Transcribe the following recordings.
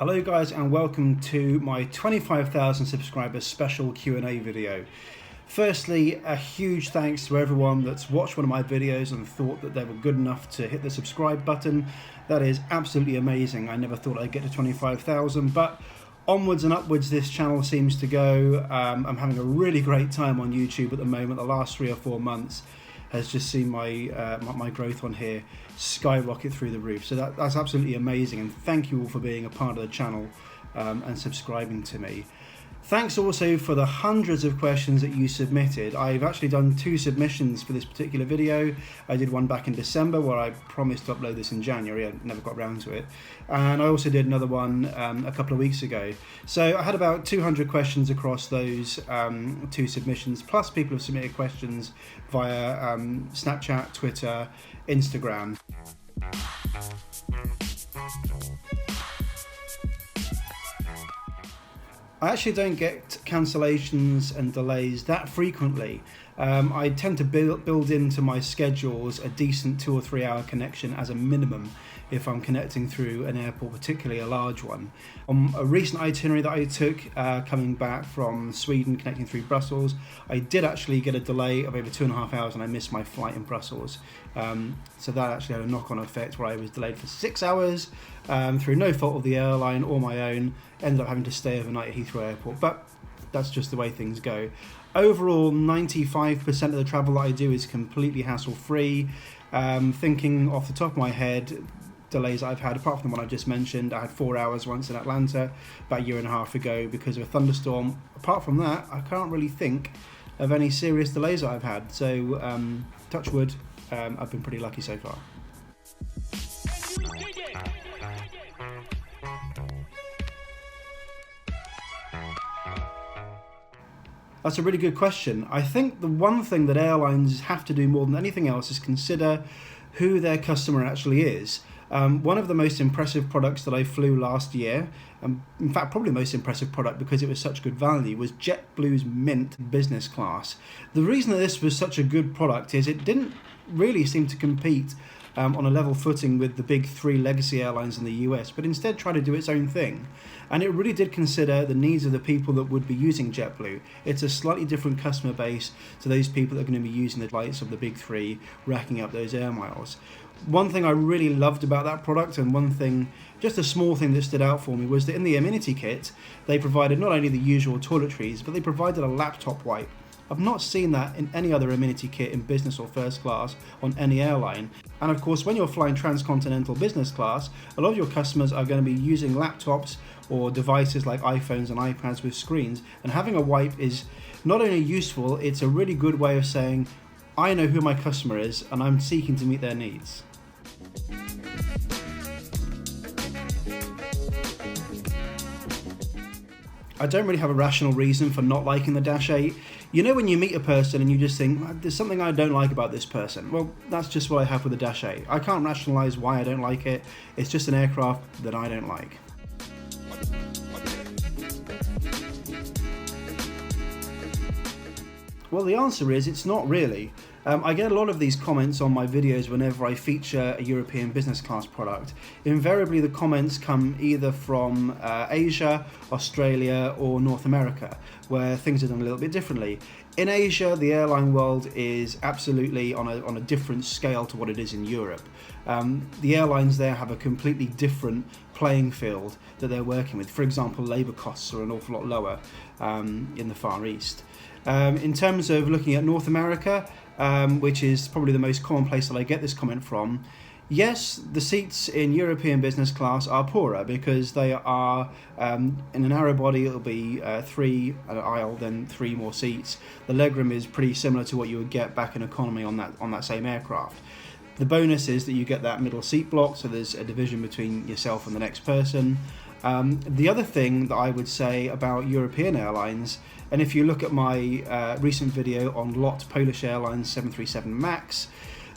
Hello guys and welcome to my 25,000 subscribers special Q&A video. Firstly, a huge thanks to everyone that's watched one of my videos and thought that they were good enough to hit the subscribe button. That is absolutely amazing. I never thought I'd get to 25,000, but onwards and upwards this channel seems to go. I'm having a really great time on YouTube at the moment. The last 3 or 4 months has just seen my growth on here skyrocket through the roof. So that's absolutely amazing, and thank you all for being a part of the channel and subscribing to me. Thanks also for the hundreds of questions that you submitted. I've actually done 2 submissions for this particular video. I did one back in December where I promised to upload this in January. I never got around to it. And I also did another one a couple of weeks ago. So I had about 200 questions across those 2 submissions, plus people have submitted questions via Snapchat, Twitter, Instagram. I actually don't get cancellations and delays that frequently. I tend to build into my schedules a decent 2 or 3 hour connection as a minimum if I'm connecting through an airport, particularly a large one. On a recent itinerary that I took coming back from Sweden, connecting through Brussels, I did actually get a delay of over 2.5 hours and I missed my flight in Brussels. So that actually had a knock-on effect where I was delayed for 6 hours through no fault of the airline or my own. Ended up having to stay overnight at Heathrow Airport, but that's just the way things go. Overall, 95% of the travel that I do is completely hassle-free. Thinking off the top of my head, delays I've had, apart from the one I just mentioned, I had 4 hours once in Atlanta about 1.5 years ago because of a thunderstorm. Apart from that, I can't really think of any serious delays that I've had. So, touch wood, I've been pretty lucky so far. That's a really good question. I think the one thing that airlines have to do more than anything else is consider who their customer actually is. One of the most impressive products that I flew last year, in fact probably the most impressive product because it was such good value, was JetBlue's Mint business class. The reason that this was such a good product is it didn't really seem to compete on a level footing with the big 3 legacy airlines in the US, but instead tried to do its own thing. And it really did consider the needs of the people that would be using JetBlue. It's a slightly different customer base to those people that are going to be using the flights of the big 3, racking up those air miles. One thing I really loved about that product, and one thing, just a small thing that stood out for me, was that in the amenity kit, they provided not only the usual toiletries, but they provided a laptop wipe. I've not seen that in any other amenity kit in business or first class on any airline. And of course, when you're flying transcontinental business class, a lot of your customers are going to be using laptops or devices like iPhones and iPads with screens. And having a wipe is not only useful, it's a really good way of saying, I know who my customer is and I'm seeking to meet their needs. I don't really have a rational reason for not liking the Dash 8. You know when you meet a person and you just think, there's something I don't like about this person. Well, that's just what I have with the Dash 8. I can't rationalise why I don't like it. It's just an aircraft that I don't like. Well, the answer is it's not really. I get a lot of these comments on my videos whenever I feature a European business class product. Invariably the comments come either from Asia, Australia or North America, where things are done a little bit differently. In Asia, the airline world is absolutely on a different scale to what it is in Europe. The airlines there have a completely different playing field that they're working with. For example, labour costs are an awful lot lower in the Far East. In terms of looking at North America, which is probably the most common place that I get this comment from, yes, the seats in European business class are poorer because they are, in a narrow body it'll be 3 an aisle, then 3 more seats. The legroom is pretty similar to what you would get back in economy on that same aircraft. The bonus is that you get that middle seat block, so there's a division between yourself and the next person. The other thing that I would say about European airlines, and if you look at my recent video on LOT Polish Airlines 737 MAX,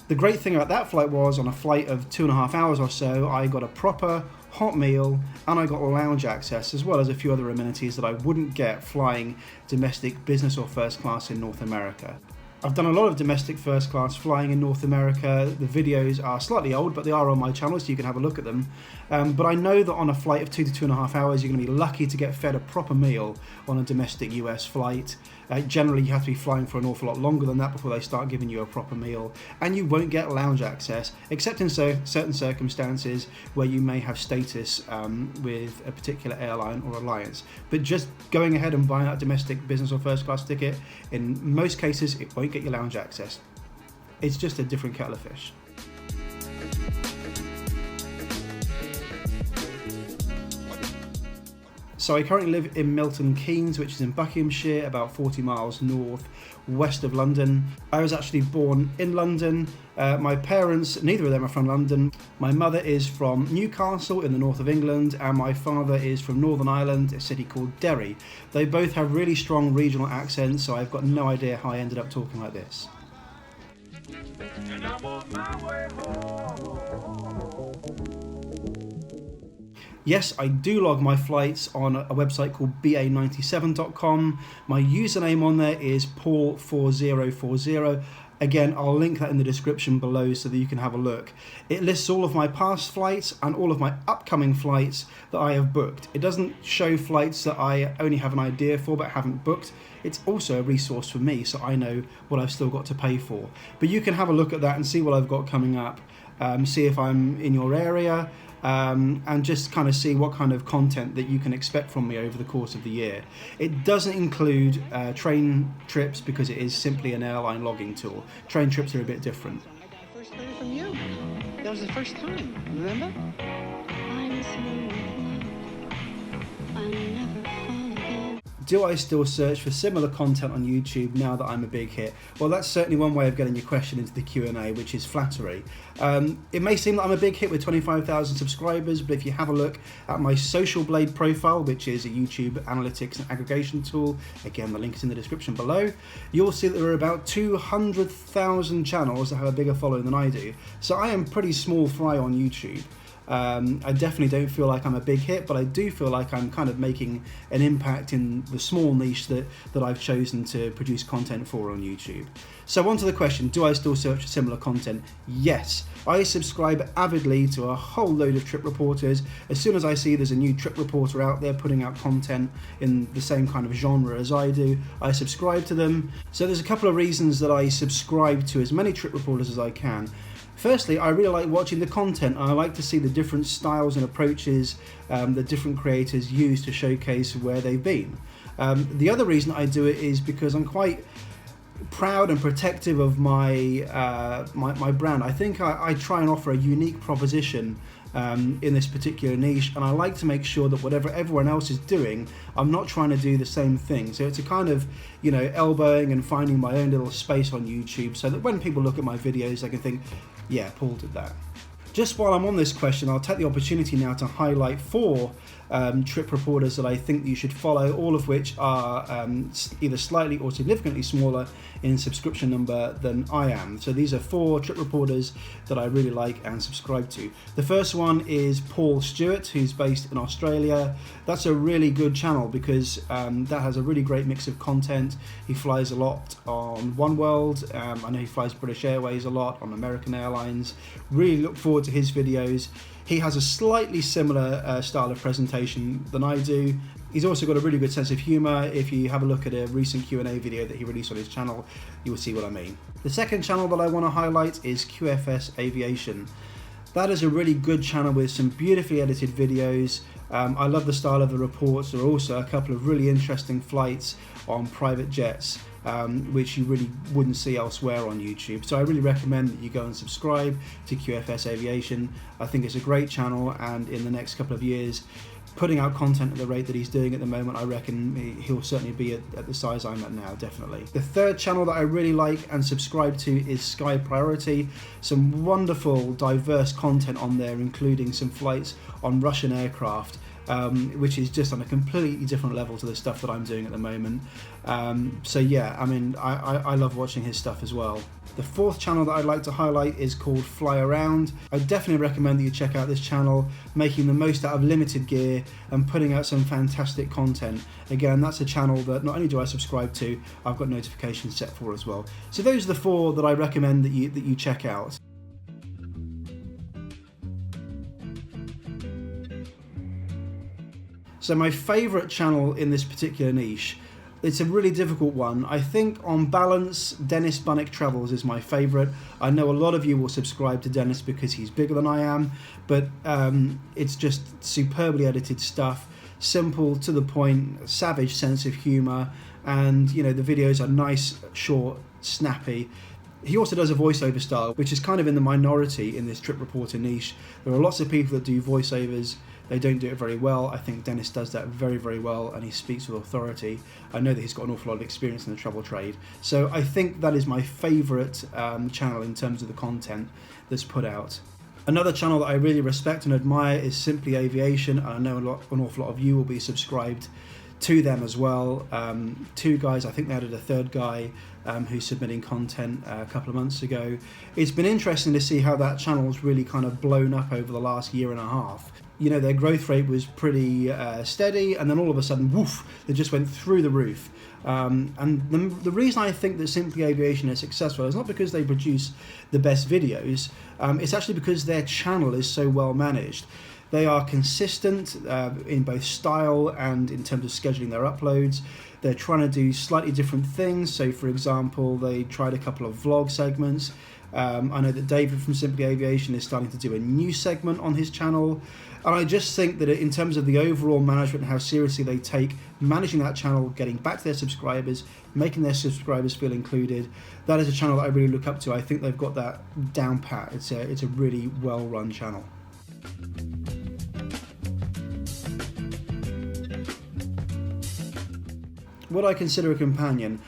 the great thing about that flight was on a flight of 2.5 hours or so, I got a proper hot meal and I got lounge access, as well as a few other amenities that I wouldn't get flying domestic business or first class in North America. I've done a lot of domestic first class flying in North America. The videos are slightly old, but they are on my channel, so you can have a look at them. But I know that on a flight of 2 to 2.5 hours, you're going to be lucky to get fed a proper meal on a domestic US flight. Generally, you have to be flying for an awful lot longer than that before they start giving you a proper meal. And you won't get lounge access, except in certain circumstances where you may have status with a particular airline or alliance. But just going ahead and buying that domestic business or first class ticket, in most cases, it won't get you lounge access. It's just a different kettle of fish. So I currently live in Milton Keynes, which is in Buckinghamshire, about 40 miles north west of London. I was actually born in London. My parents, neither of them are from London. My mother is from Newcastle in the north of England, and my father is from Northern Ireland, a city called Derry. They both have really strong regional accents, so I've got no idea how I ended up talking like this. And I'm on my way home. Yes, I do log my flights on a website called ba97.com. My username on there is Paul4040. Again, I'll link that in the description below so that you can have a look. It lists all of my past flights and all of my upcoming flights that I have booked. It doesn't show flights that I only have an idea for but haven't booked. It's also a resource for me, so I know what I've still got to pay for. But you can have a look at that and see what I've got coming up, see if I'm in your area, and just kind of see what kind of content that you can expect from me over the course of the year. It doesn't include train trips because it is simply an airline logging tool. Train trips are a bit different. I got a first letter from you. That was the first time, remember? I'm so in love. I'll never fall again. Do I still search for similar content on YouTube now that I'm a big hit? Well, that's certainly one way of getting your question into the Q&A, which is flattery. It may seem that I'm a big hit with 25,000 subscribers, but if you have a look at my Social Blade profile, which is a YouTube analytics and aggregation tool, again, the link is in the description below, you'll see that there are about 200,000 channels that have a bigger following than I do. So I am pretty small fry on YouTube. I definitely don't feel like I'm a big hit, but I do feel like I'm kind of making an impact in the small niche that I've chosen to produce content for on YouTube. So on to the question, do I still search for similar content? Yes, I subscribe avidly to a whole load of trip reporters. As soon as I see there's a new trip reporter out there putting out content in the same kind of genre as I do, I subscribe to them. So there's a couple of reasons that I subscribe to as many trip reporters as I can. Firstly, I really like watching the content, and I like to see the different styles and approaches that different creators use to showcase where they've been. The other reason I do it is because I'm quite proud and protective of my my brand. I think I try and offer a unique proposition in this particular niche, and I like to make sure that whatever everyone else is doing, I'm not trying to do the same thing. So it's a kind of, you know, elbowing and finding my own little space on YouTube so that when people look at my videos they can think, yeah, Paul did that. Just while I'm on this question, I'll take the opportunity now to highlight 4 trip reporters that I think you should follow, all of which are either slightly or significantly smaller in subscription number than I am. So these are 4 trip reporters that I really like and subscribe to. The first one is Paul Stewart, who's based in Australia. That's a really good channel because that has a really great mix of content. He flies a lot on oneworld. I know he flies British Airways a lot, on American Airlines. Really look forward to his videos. He has a slightly similar style of presentation than I do. He's also got a really good sense of humour. If you have a look at a recent Q&A video that he released on his channel, you will see what I mean. The second channel that I want to highlight is QFS Aviation. That is a really good channel with some beautifully edited videos. I love the style of the reports. There are also a couple of really interesting flights on private jets, which you really wouldn't see elsewhere on YouTube. So I really recommend that you go and subscribe to QFS Aviation. I think it's a great channel, and in the next couple of years, putting out content at the rate that he's doing at the moment, I reckon he'll certainly be at the size I'm at now, definitely. The third channel that I really like and subscribe to is Sky Priority. Some wonderful, diverse content on there, including some flights on Russian aircraft. which is just on a completely different level to the stuff that I'm doing at the moment. So yeah, I mean, I love watching his stuff as well. The fourth channel that I'd like to highlight is called Fly Around. I definitely recommend that you check out this channel, making the most out of limited gear and putting out some fantastic content. Again, that's a channel that not only do I subscribe to, I've got notifications set for as well. So those are the four that I recommend that you check out. So my favourite channel in this particular niche, it's a really difficult one. I think on balance, Dennis Bunnick Travels is my favourite. I know a lot of you will subscribe to Dennis because he's bigger than I am, but it's just superbly edited stuff, simple, to the point, savage sense of humour, and you know, the videos are nice, short, snappy. He also does a voiceover style, which is kind of in the minority in this trip reporter niche. There are lots of people that do voiceovers. They don't do it very well. I think Dennis does that very, very well, and he speaks with authority. I know that he's got an awful lot of experience in the travel trade. So I think that is my favourite channel in terms of the content that's put out. Another channel that I really respect and admire is Simply Aviation, and I know an awful lot of you will be subscribed to them as well. Two guys, I think they added a third guy who's submitting content a couple of months ago. It's been interesting to see how that channel's really kind of blown up over the last year and a half. You know, their growth rate was pretty steady, and then all of a sudden, woof, they just went through the roof. And the reason I think that Simply Aviation is successful is not because they produce the best videos, it's actually because their channel is so well managed. They are consistent in both style and in terms of scheduling their uploads. They're trying to do slightly different things. So, for example, they tried a couple of vlog segments. I know that David from Simply Aviation is starting to do a new segment on his channel. And I just think that in terms of the overall management and how seriously they take managing that channel, getting back to their subscribers, making their subscribers feel included, that is a channel that I really look up to. I think they've got that down pat. It's a really well-run channel. Would I consider a companion?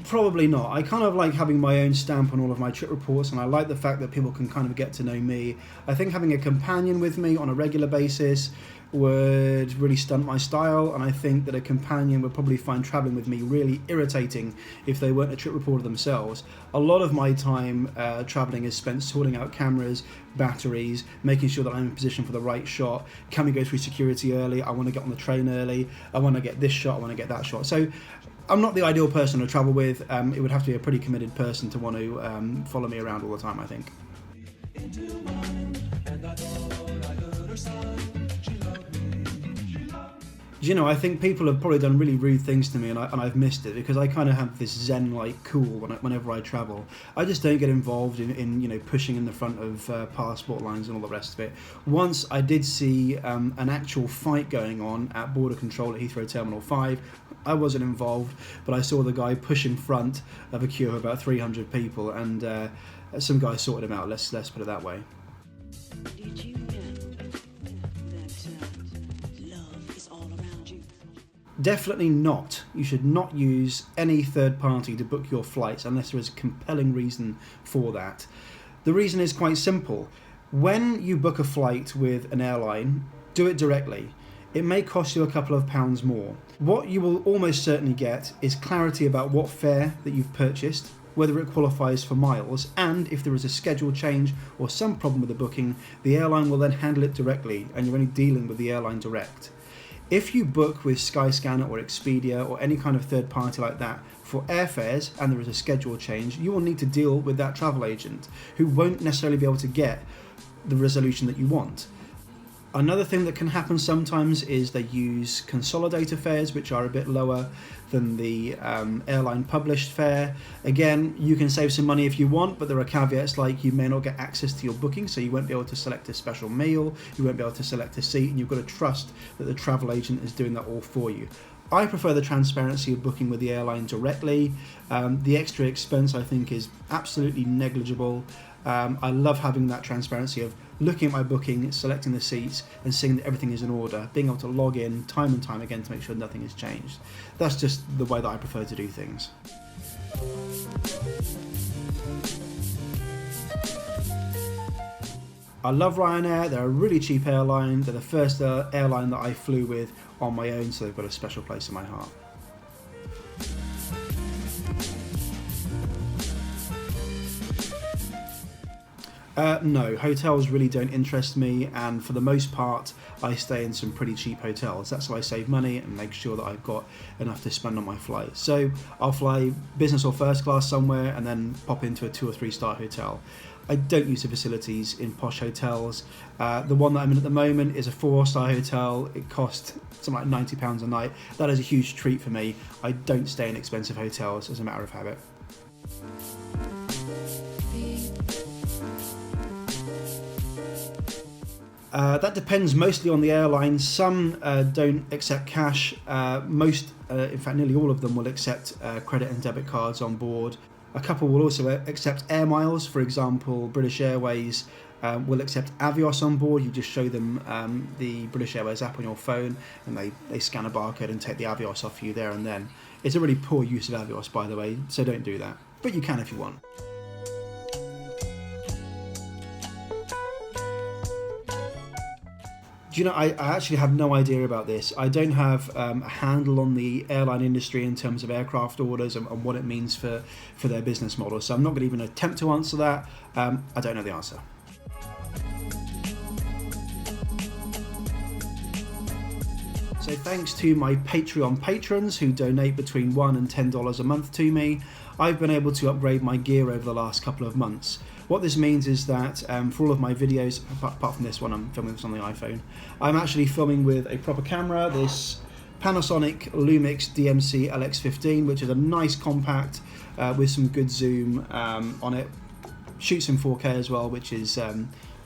Probably not. I kind of like having my own stamp on all of my trip reports, and I like the fact that people can kind of get to know me. I think having a companion with me on a regular basis would really stunt my style, and I think that a companion would probably find travelling with me really irritating if they weren't a trip reporter themselves. A lot of my time travelling is spent sorting out cameras, batteries, making sure that I'm in position for the right shot. Can we go through security early? I want to get on the train early. I want to get this shot. I want to get that shot. So I'm not the ideal person to travel with. It would have to be a pretty committed person to want to follow me around all the time, I think. You know, I think people have probably done really rude things to me, and I've missed it because I kind of have this zen-like cool whenever I travel. I just don't get involved in you know, pushing in the front of passport lines and all the rest of it. Once I did see an actual fight going on at border control at Heathrow Terminal 5. I wasn't involved, but I saw the guy push in front of a queue of about 300 people, and some guy sorted him out. Let's put it that way. Did you know that love is all around you? Definitely not. You should not use any third party to book your flights unless there is a compelling reason for that. The reason is quite simple. When you book a flight with an airline, do it directly. It may cost you a couple of pounds more. What you will almost certainly get is clarity about what fare that you've purchased, whether it qualifies for miles, and if there is a schedule change or some problem with the booking, the airline will then handle it directly, and you're only dealing with the airline direct. If you book with SKYSCANNER or EXPEDIA or any kind of third party like that for airfares and there is a schedule change, you will need to deal with that travel agent who won't necessarily be able to get the resolution that you want. Another thing that can happen sometimes is they use consolidator fares, which are a bit lower than the airline published fare. Again, you can save some money if you want, but there are caveats like you may not get access to your booking, so you won't be able to select a special meal, you won't be able to select a seat, and you've got to trust that the travel agent is doing that all for you. I prefer the transparency of booking with the airline directly. The extra expense, I think, is absolutely negligible. I love having that transparency of looking at my booking, selecting the seats and seeing that everything is in order, being able to log in time and time again to make sure nothing has changed. That's just the way that I prefer to do things. I love Ryanair. They're a really cheap airline. They're the first airline that I flew with on my own, so they've got a special place in my heart. No, hotels really don't interest me, and for the most part I stay in some pretty cheap hotels. That's how I save money and make sure that I've got enough to spend on my flight. So I'll fly business or first class somewhere and then pop into a 2 or 3 star hotel. I don't use the facilities in posh hotels. The one that I'm in at the moment is a 4-star hotel. It costs something like £90 a night. That is a huge treat for me. I don't stay in expensive hotels as a matter of habit. That depends mostly on the airline. Some don't accept cash. Most, in fact nearly all of them, will accept credit and debit cards on board. A couple will also accept air miles. For example, British Airways will accept Avios on board. You just show them the British Airways app on your phone and they scan a barcode and take the Avios off you there and then. It's a really poor use of Avios, by the way, so don't do that. But you can if you want. Do you know, I actually have no idea about this. I don't have a handle on the airline industry in terms of aircraft orders and what it means for their business model. So I'm not going to even attempt to answer that. I don't know the answer. So thanks to my Patreon patrons who donate between $1 and $10 a month to me, I've been able to upgrade my gear over the last couple of months. What this means is that for all of my videos, apart from this one, I'm filming this on the iPhone, I'm actually filming with a proper camera, this Panasonic Lumix DMC LX15, which is a nice compact with some good zoom on it. Shoots in 4K as well, which is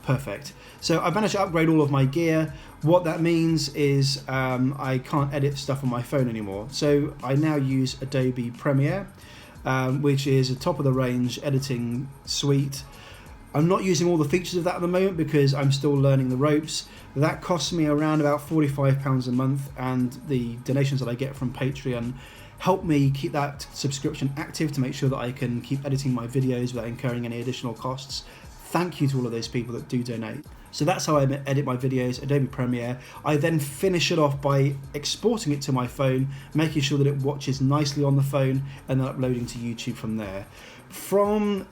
perfect. So I managed to upgrade all of my gear. What that means is I can't edit stuff on my phone anymore. So I now use Adobe Premiere, which is a top-of-the-range editing suite. I'm not using all the features of that at the moment because I'm still learning the ropes. That costs me around about £45 a month, and the donations that I get from Patreon help me keep that subscription active to make sure that I can keep editing my videos without incurring any additional costs. Thank you to all of those people that do donate. So that's how I edit my videos, Adobe Premiere. I then finish it off by exporting it to my phone, making sure that it watches nicely on the phone, and then uploading to YouTube from there. From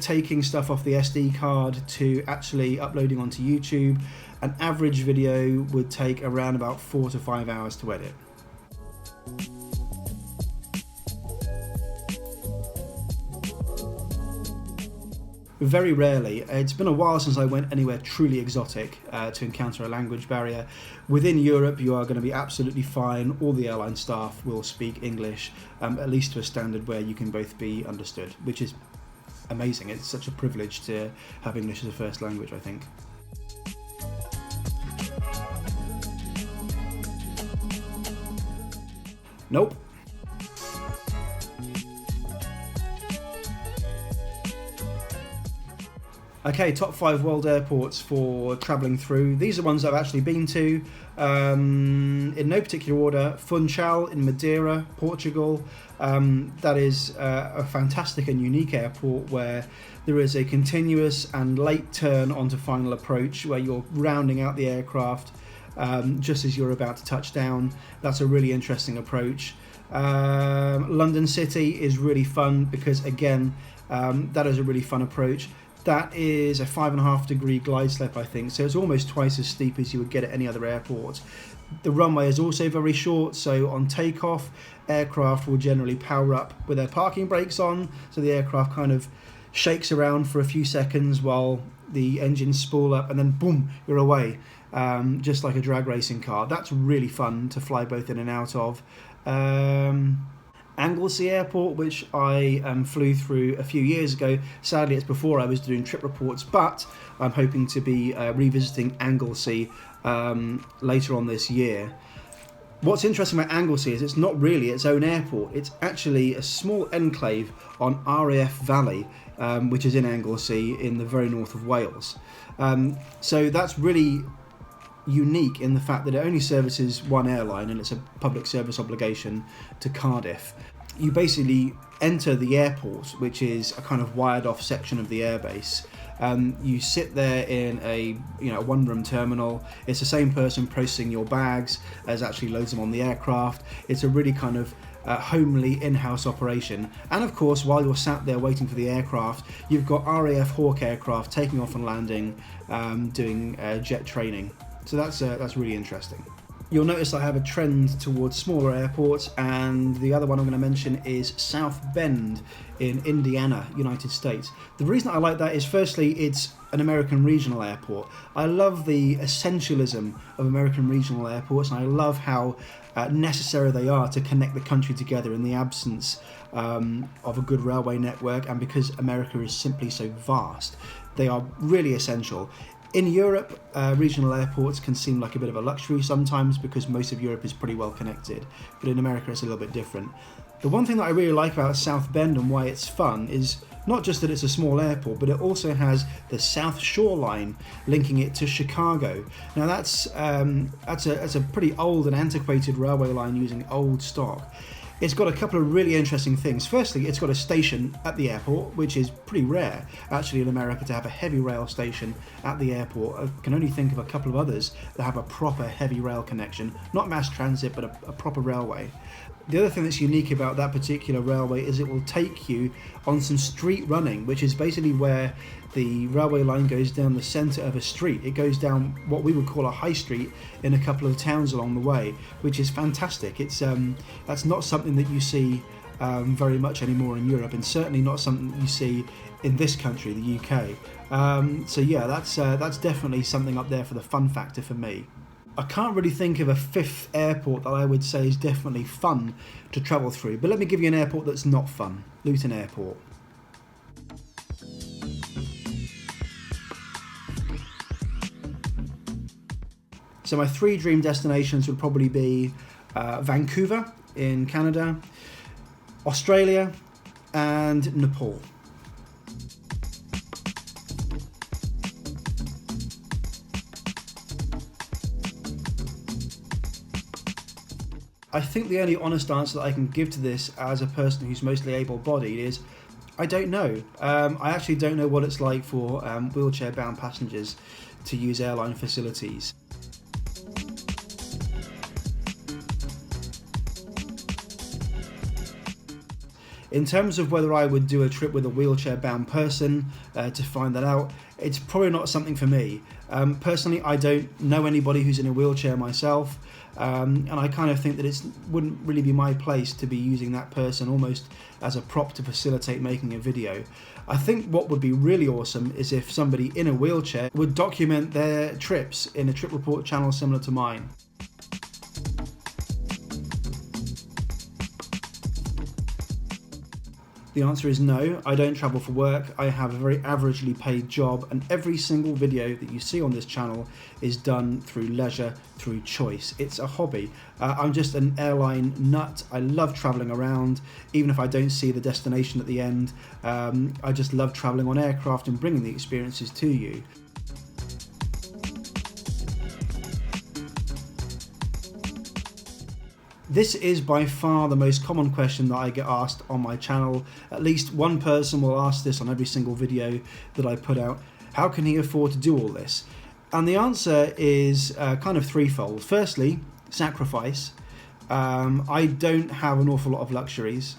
taking stuff off the SD card to actually uploading onto YouTube, an average video would take around about 4 to 5 hours to edit. Very rarely. It's been a while since I went anywhere truly exotic to encounter a language barrier. Within Europe, you are going to be absolutely fine. All the airline staff will speak English, at least to a standard where you can both be understood, which is amazing. It's such a privilege to have English as a first language, I think. Nope. Okay, top 5 world airports for travelling through. These are ones I've actually been to. In no particular order, Funchal in Madeira, Portugal. That is a fantastic and unique airport where there is a continuous and late turn onto final approach where you're rounding out the aircraft just as you're about to touch down. That's a really interesting approach. London City is really fun because, again, that is a really fun approach. That is a 5.5 degree glide slope, I think, so it's almost twice as steep as you would get at any other airport. The runway is also very short, so on takeoff, aircraft will generally power up with their parking brakes on, so the aircraft kind of shakes around for a few seconds while the engines spool up, and then boom, you're away, just like a drag racing car. That's really fun to fly both in and out of. Anglesey Airport, which I flew through a few years ago. Sadly, it's before I was doing trip reports, but I'm hoping to be revisiting Anglesey later on this year. What's interesting about Anglesey is it's not really its own airport. It's actually a small enclave on RAF Valley, which is in Anglesey in the very north of Wales. So that's really unique in the fact that it only services one airline and it's a public service obligation to Cardiff. You basically enter the airport, which is a kind of wired off section of the airbase, You sit there in a one-room terminal. It's the same person processing your bags as actually loads them on the aircraft. It's a really kind of homely in-house operation. And of course, while you're sat there waiting for the aircraft, you've got RAF Hawk aircraft taking off and landing, doing jet training. So that's really interesting. You'll notice I have a trend towards smaller airports, and the other one I'm going to mention is South Bend in Indiana, United States. The reason I like that is, firstly, it's an American regional airport. I love the essentialism of American regional airports, and I love how necessary they are to connect the country together in the absence of a good railway network, and because America is simply so vast, they are really essential. In Europe, regional airports can seem like a bit of a luxury sometimes because most of Europe is pretty well connected, but in America it's a little bit different. The one thing that I really like about South Bend and why it's fun is not just that it's a small airport, but it also has the South Shore Line linking it to Chicago. Now that's a pretty old and antiquated railway line using old stock. It's got a couple of really interesting things. Firstly, it's got a station at the airport, which is pretty rare actually in America to have a heavy rail station at the airport. I can only think of a couple of others that have a proper heavy rail connection, not mass transit, but a proper railway. The other thing that's unique about that particular railway is it will take you on some street running, which is basically where the railway line goes down the centre of a street. It goes down what we would call a high street in a couple of towns along the way, which is fantastic. It's that's not something that you see very much anymore in Europe, and certainly not something that you see in this country, the UK. So yeah, that's definitely something up there for the fun factor for me. I can't really think of a fifth airport that I would say is definitely fun to travel through, but let me give you an airport that's not fun. Luton Airport. So my three dream destinations would probably be Vancouver in Canada, Australia, and Nepal. I think the only honest answer that I can give to this as a person who's mostly able-bodied is I don't know. I actually don't know what it's like for wheelchair-bound passengers to use airline facilities. In terms of whether I would do a trip with a wheelchair-bound person to find that out, it's probably not something for me. Personally, I don't know anybody who's in a wheelchair myself, and I kind of think that it wouldn't really be my place to be using that person almost as a prop to facilitate making a video. I think what would be really awesome is if somebody in a wheelchair would document their trips in a trip report channel similar to mine. The answer is no, I don't travel for work. I have a very averagely paid job, and every single video that you see on this channel is done through leisure, through choice. It's a hobby. I'm just an airline nut. I love travelling around, even if I don't see the destination at the end. I just love travelling on aircraft and bringing the experiences to you. This is by far the most common question that I get asked on my channel. At least one person will ask this on every single video that I put out. How can he afford to do all this? And the answer is kind of threefold. Firstly, sacrifice. I don't have an awful lot of luxuries.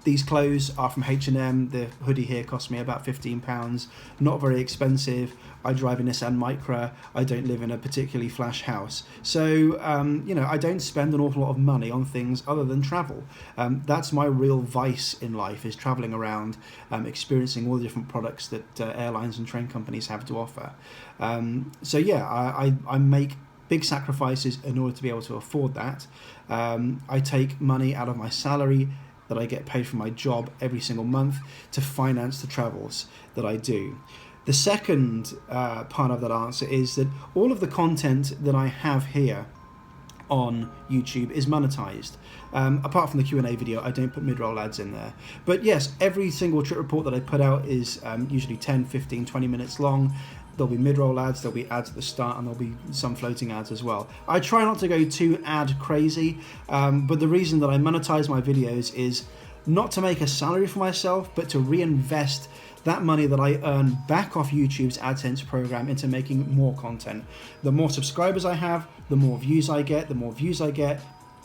These clothes are from H&M. The hoodie here cost me about £15. Not very expensive. I drive a Nissan Micra. I don't live in a particularly flash house. So, I don't spend an awful lot of money on things other than travel. That's my real vice in life, is traveling around, experiencing all the different products that airlines and train companies have to offer. I make big sacrifices in order to be able to afford that. I take money out of my salary that I get paid for my job every single month to finance the travels that I do. The second part of that answer is that all of the content that I have here on YouTube is monetized. Apart from the Q&A video, I don't put mid-roll ads in there. But yes, every single trip report that I put out is usually 10, 15, 20 minutes long. There'll be mid-roll ads, there'll be ads at the start, and there'll be some floating ads as well. I try not to go too ad crazy, but the reason that I monetize my videos is not to make a salary for myself, but to reinvest that money that I earn back off YouTube's AdSense program into making more content. The more subscribers I have, the more views I get. The more views I get,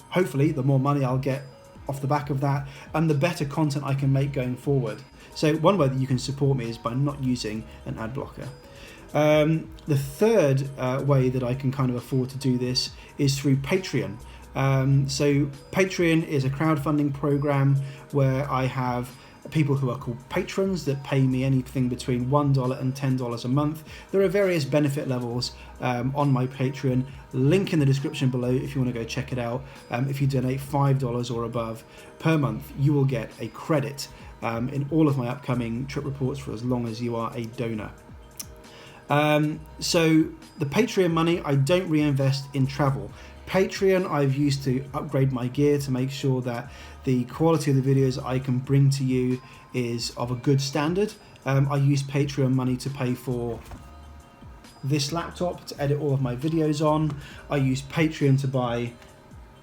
hopefully the more money I'll get off the back of that, and the better content I can make going forward. So one way that you can support me is by not using an ad blocker. The third way that I can kind of afford to do this is through Patreon. So Patreon is a crowdfunding program where I have people who are called patrons that pay me anything between $1 and $10 a month. There are various benefit levels on my Patreon. Link in the description below if you want to go check it out. If you donate $5 or above per month, you will get a credit in all of my upcoming trip reports for as long as you are a donor. So the Patreon money I don't reinvest in travel. Patreon I've used to upgrade my gear to make sure that the quality of the videos I can bring to you is of a good standard. I use Patreon money to pay for this laptop to edit all of my videos on. I use Patreon to buy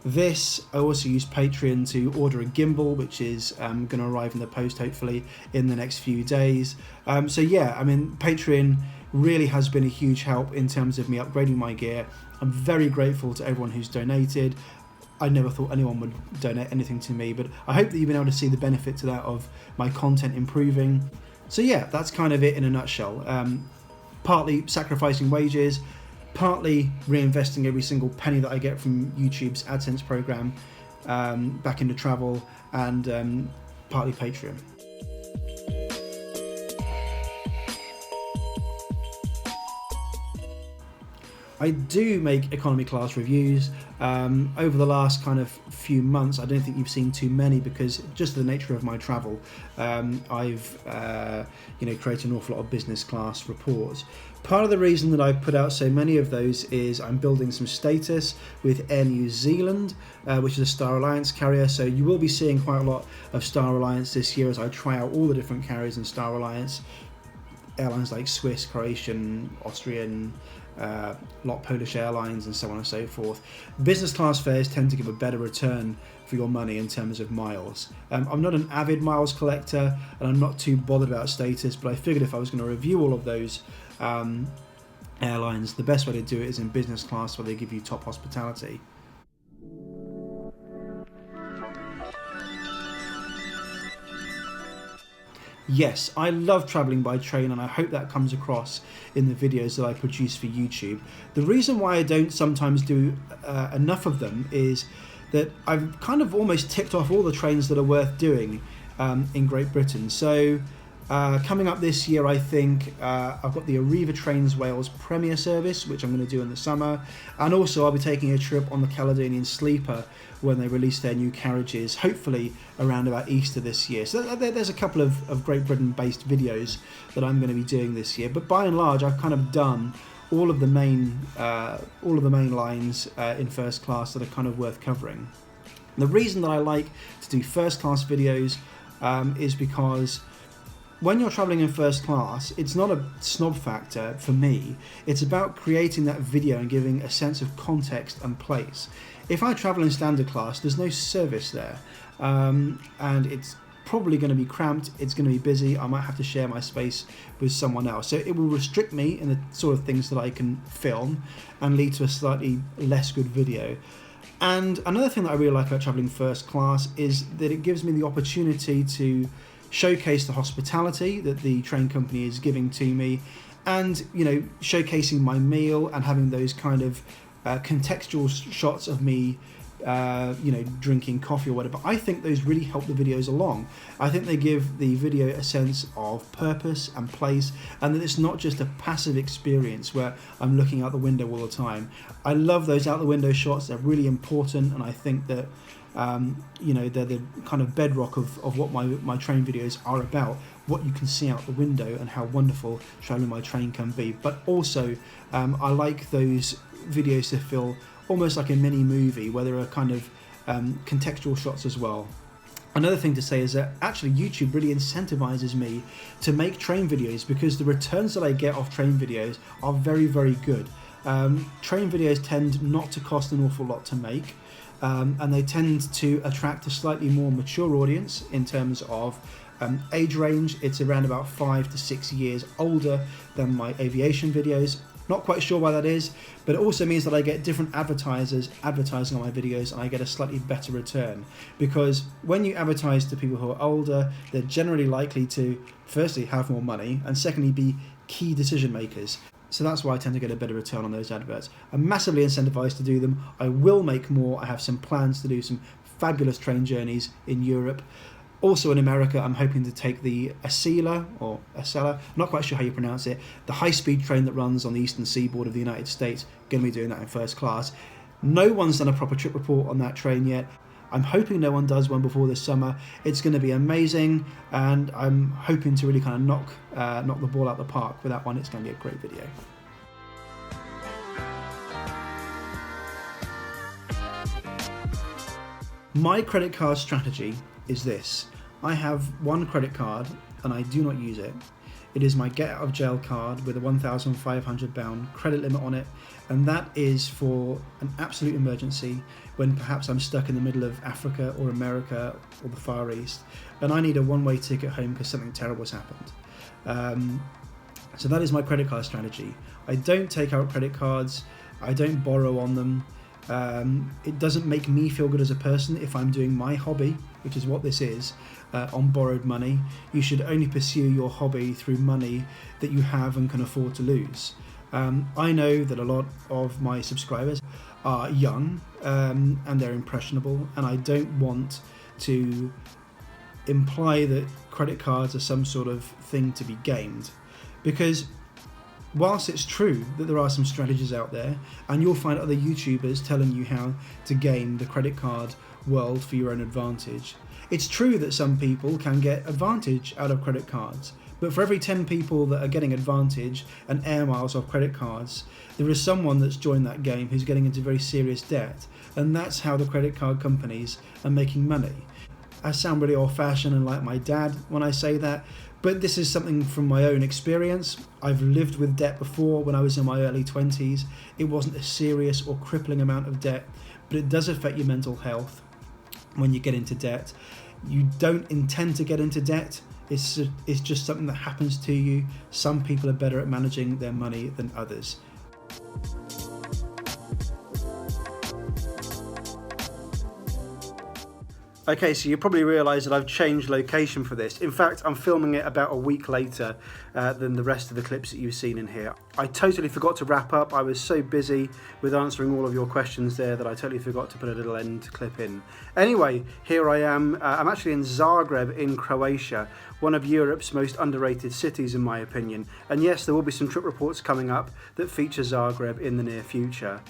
this. I also use Patreon to order a gimbal, which is going to arrive in the post hopefully in the next few days. So yeah, I mean, Patreon really has been a huge help in terms of me upgrading my gear. I'm very grateful to everyone who's donated. I never thought anyone would donate anything to me, but I hope that you've been able to see the benefit to that of my content improving. So yeah, that's kind of it in a nutshell. Partly sacrificing wages, partly reinvesting every single penny that I get from YouTube's AdSense program back into travel, and partly Patreon. I do make economy class reviews. Over the last kind of few months, I don't think you've seen too many because just the nature of my travel, I've created an awful lot of business class reports. Part of the reason that I put out so many of those is I'm building some status with Air New Zealand, which is a Star Alliance carrier. So you will be seeing quite a lot of Star Alliance this year as I try out all the different carriers in Star Alliance. Airlines like Swiss, Croatian, Austrian, lot Polish Airlines, and so on and so forth. Business class fares tend to give a better return for your money in terms of miles. I'm not an avid miles collector and I'm not too bothered about status, but I figured if I was going to review all of those airlines, the best way to do it is in business class where they give you top hospitality. Yes, I love travelling by train, and I hope that comes across in the videos that I produce for YouTube. The reason why I don't sometimes do enough of them is that I've kind of almost ticked off all the trains that are worth doing in Great Britain. So coming up this year, I think I've got the Arriva Trains Wales Premier Service, which I'm going to do in the summer, and also I'll be taking a trip on the Caledonian Sleeper when they release their new carriages, hopefully around about Easter this year. So there's a couple of Great Britain based videos that I'm going to be doing this year, but by and large I've kind of done all of the main lines in first class that are kind of worth covering. The reason that I like to do first class videos is because when you're travelling in first class, it's not a snob factor for me. It's about creating that video and giving a sense of context and place. If I travel in standard class, there's no service there, and it's probably going to be cramped, it's going to be busy, I might have to share my space with someone else. So it will restrict me in the sort of things that I can film and lead to a slightly less good video. And another thing that I really like about travelling first class is that it gives me the opportunity to showcase the hospitality that the train company is giving to me, and showcasing my meal and having those kind of contextual shots of me drinking coffee or whatever. I think those really help the videos along. I think they give the video a sense of purpose and place, and that it's not just a passive experience where I'm looking out the window all the time. I love those out the window shots. They're really important, and I think that they're the kind of bedrock of what my train videos are about, what you can see out the window and how wonderful travelling by train can be. But also I like those videos to feel almost like a mini movie where there are kind of contextual shots as well. Another thing to say is that actually YouTube really incentivizes me to make train videos because the returns that I get off train videos are very, very good. Train videos tend not to cost an awful lot to make. and they tend to attract a slightly more mature audience in terms of age range. It's around about 5 to 6 years older than my aviation videos. Not quite sure why that is, but it also means that I get different advertisers advertising on my videos, and I get a slightly better return. Because when you advertise to people who are older, they're generally likely to, firstly, have more money, and secondly, be key decision makers. So that's why I tend to get a better return on those adverts. I'm massively incentivized to do them. I will make more. I have some plans to do some fabulous train journeys in Europe. Also in America, I'm hoping to take the Acela, I'm not quite sure how you pronounce it, the high-speed train that runs on the eastern seaboard of the United States. Going to be doing that in first class. No one's done a proper trip report on that train yet. I'm hoping no one does one before this summer. It's going to be amazing, and I'm hoping to really kind of knock the ball out the park with that one. It's going to be a great video. My credit card strategy is this. I have one credit card and I do not use it. It is my get out of jail card with a £1,500 credit limit on it, and that is for an absolute emergency when perhaps I'm stuck in the middle of Africa or America or the Far East and I need a one-way ticket home because something terrible has happened. So that is my credit card strategy. I don't take out credit cards, I don't borrow on them. It doesn't make me feel good as a person if I'm doing my hobby, which is what this is, on borrowed money. You should only pursue your hobby through money that you have and can afford to lose. I know that a lot of my subscribers are young and they're impressionable, and I don't want to imply that credit cards are some sort of thing to be gamed, because whilst it's true that there are some strategies out there, and you'll find other YouTubers telling you how to game the credit card world for your own advantage, it's true that some people can get advantage out of credit cards. But for every 10 people that are getting advantage and air miles off credit cards, there is someone that's joined that game who's getting into very serious debt. And that's how the credit card companies are making money. I sound really old-fashioned and like my dad when I say that, but this is something from my own experience. I've lived with debt before when I was in my early 20s. It wasn't a serious or crippling amount of debt, but it does affect your mental health when you get into debt. You don't intend to get into debt. It's just something that happens to you. Some people are better at managing their money than others. Okay, so you probably realise that I've changed location for this. In fact, I'm filming it about a week later than the rest of the clips that you've seen in here. I totally forgot to wrap up. I was so busy with answering all of your questions there that I totally forgot to put a little end clip in. Anyway, here I am. I'm actually in Zagreb in Croatia, one of Europe's most underrated cities in my opinion. And yes, there will be some trip reports coming up that feature Zagreb in the near future.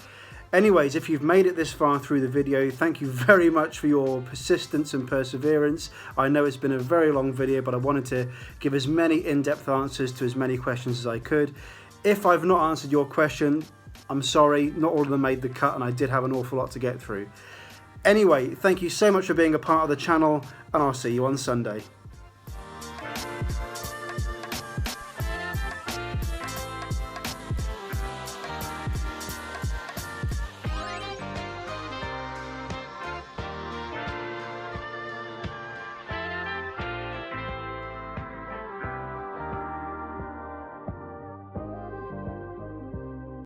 Anyways, if you've made it this far through the video, thank you very much for your persistence and perseverance. I know it's been a very long video, but I wanted to give as many in-depth answers to as many questions as I could. If I've not answered your question, I'm sorry, not all of them made the cut and I did have an awful lot to get through. Anyway, thank you so much for being a part of the channel, and I'll see you on Sunday.